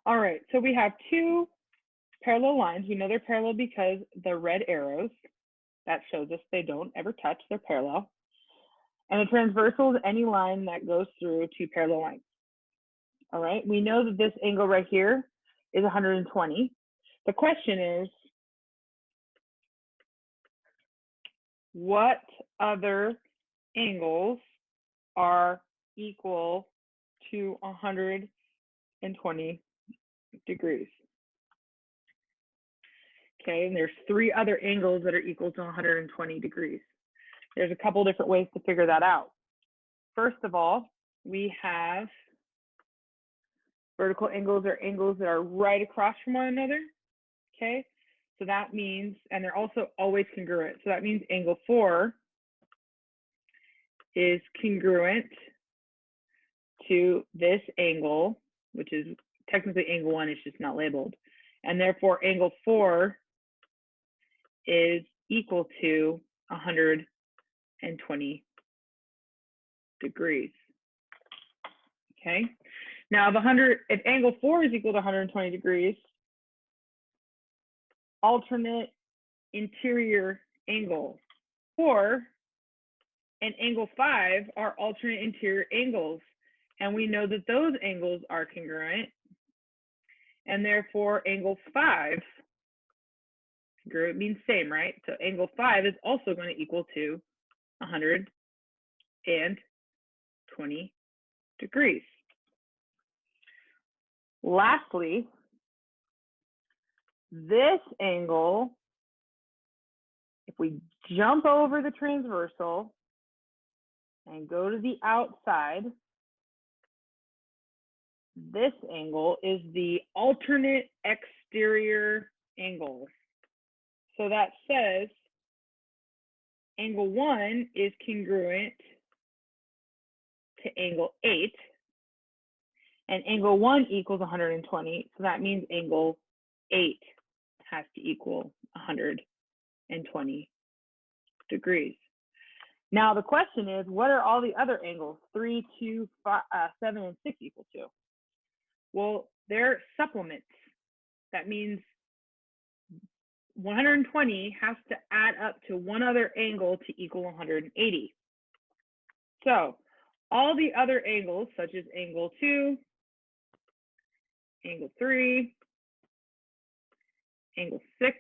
All right, so we have two parallel lines. We know they're parallel because the red arrows, that shows us they don't ever touch, they're parallel. And a transversal is any line that goes through two parallel lines. All right, we know that this angle right here is 120. The question is, what other angles are equal to 120 degrees? Okay, and there's three other angles that are equal to 120 degrees. There's a couple different ways to figure that out. First of all, we have vertical angles are angles that are right across from one another. Okay, so that means, and they're also always congruent. So that means angle 4 is congruent to this angle, which is technically angle 1, it's just not labeled. And therefore, angle 4 is equal to 120 degrees. Okay. Now, if angle 4 is equal to 120 degrees, alternate interior angle 4 and angle 5 are alternate interior angles. And we know that those angles are congruent. And therefore, angle 5, congruent means same, right? So angle 5 is also going to equal to 120 degrees. Lastly, this angle, if we jump over the transversal and go to the outside, this angle is the alternate exterior angle. So that says angle 1 is congruent to angle 8, and angle 1 equals 120, so that means angle 8 has to equal 120 degrees. Now the question is, what are all the other angles 3, 2, 5, 7, and 6 equal to? Well, they're supplements. That means 120 has to add up to one other angle to equal 180. So all the other angles, such as angle 2, angle 3, angle 6,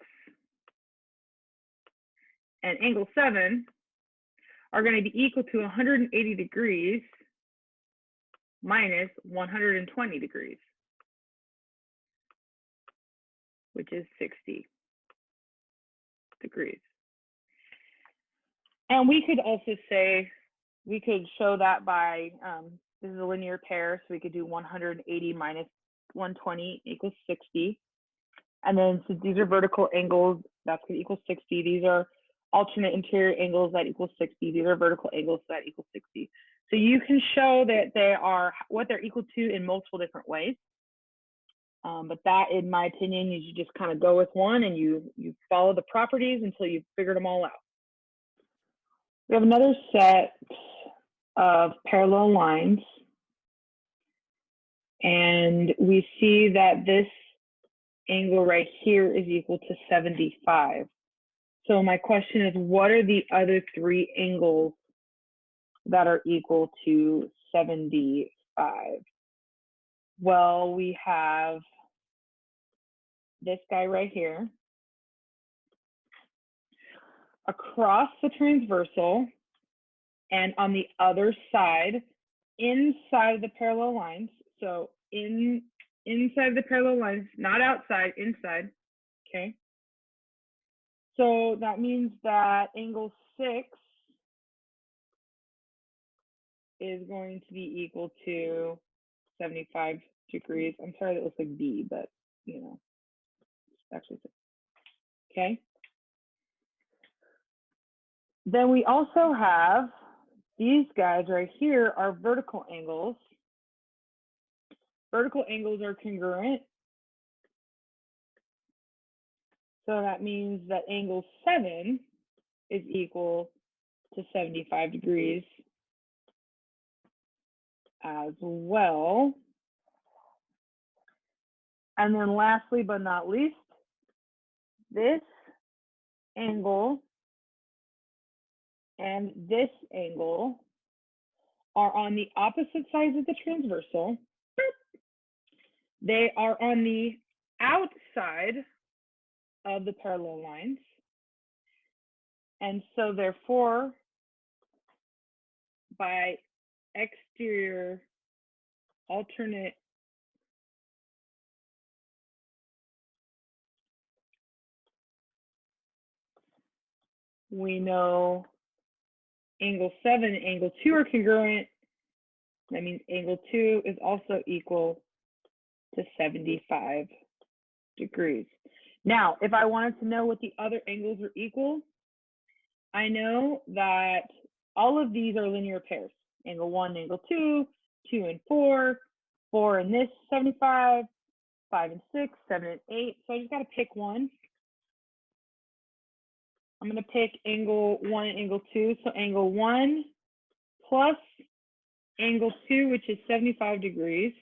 and angle 7 are going to be equal to 180 degrees minus 120 degrees, which is 60 degrees. And we could also say, we could show that by, this is a linear pair, so we could do 180 minus 120 equals 60. And then since these are vertical angles, that's going to equal 60. These are alternate interior angles that equal 60. These are vertical angles that equal 60. So you can show that they are what they're equal to in multiple different ways. But that, in my opinion, you should just kind of go with one and you follow the properties until you've figured them all out. We have another set of parallel lines. And we see that this angle right here is equal to 75. So my question is, what are the other three angles that are equal to 75? Well, we have this guy right here. Across the transversal and on the other side, inside the parallel lines. So inside the parallel lines, not outside, inside, okay? So that means that angle 6 is going to be equal to 75 degrees. I'm sorry, that looks like B, but you know, actually, okay. Then we also have these guys right here are vertical angles. Vertical angles are congruent. So that means that angle 7 is equal to 75 degrees as well. And then lastly, but not least, this angle and this angle are on the opposite sides of the transversal. They are on the outside of the parallel lines. And so therefore, by exterior alternate we know angle 7 and angle 2 are congruent. That means angle 2 is also equal to 75 degrees. Now, if I wanted to know what the other angles are equal, I know that all of these are linear pairs. Angle 1, angle 2, 2 and 4, 4 and this 75, 5 and 6, 7 and 8. So I just got to pick one. I'm going to pick angle 1 and angle 2. So angle 1 plus angle 2, which is 75 degrees,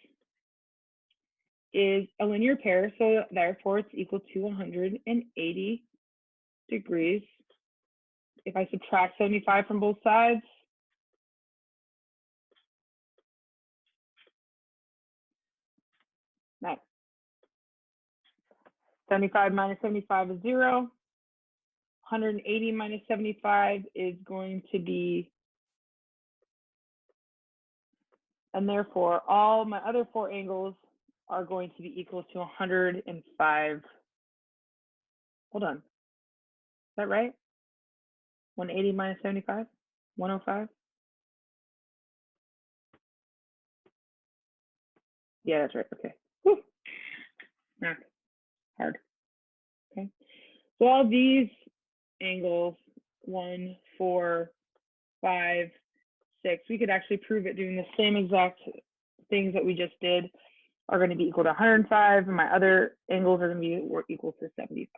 is a linear pair. So therefore, it's equal to 180 degrees. If I subtract 75 from both sides, that 75 minus 75 is 0. 180 minus 75 is going to be, and therefore all my other 4 angles are going to be equal to 105. Hold on. Is that right? 180 minus 75? 105? Yeah, that's right. Okay. Whew. Math. Hard. Okay. So all these angles, 1, 4, 5, 6, we could actually prove it doing the same exact things that we just did are going to be equal to 105, and my other angles are going to be equal to 75.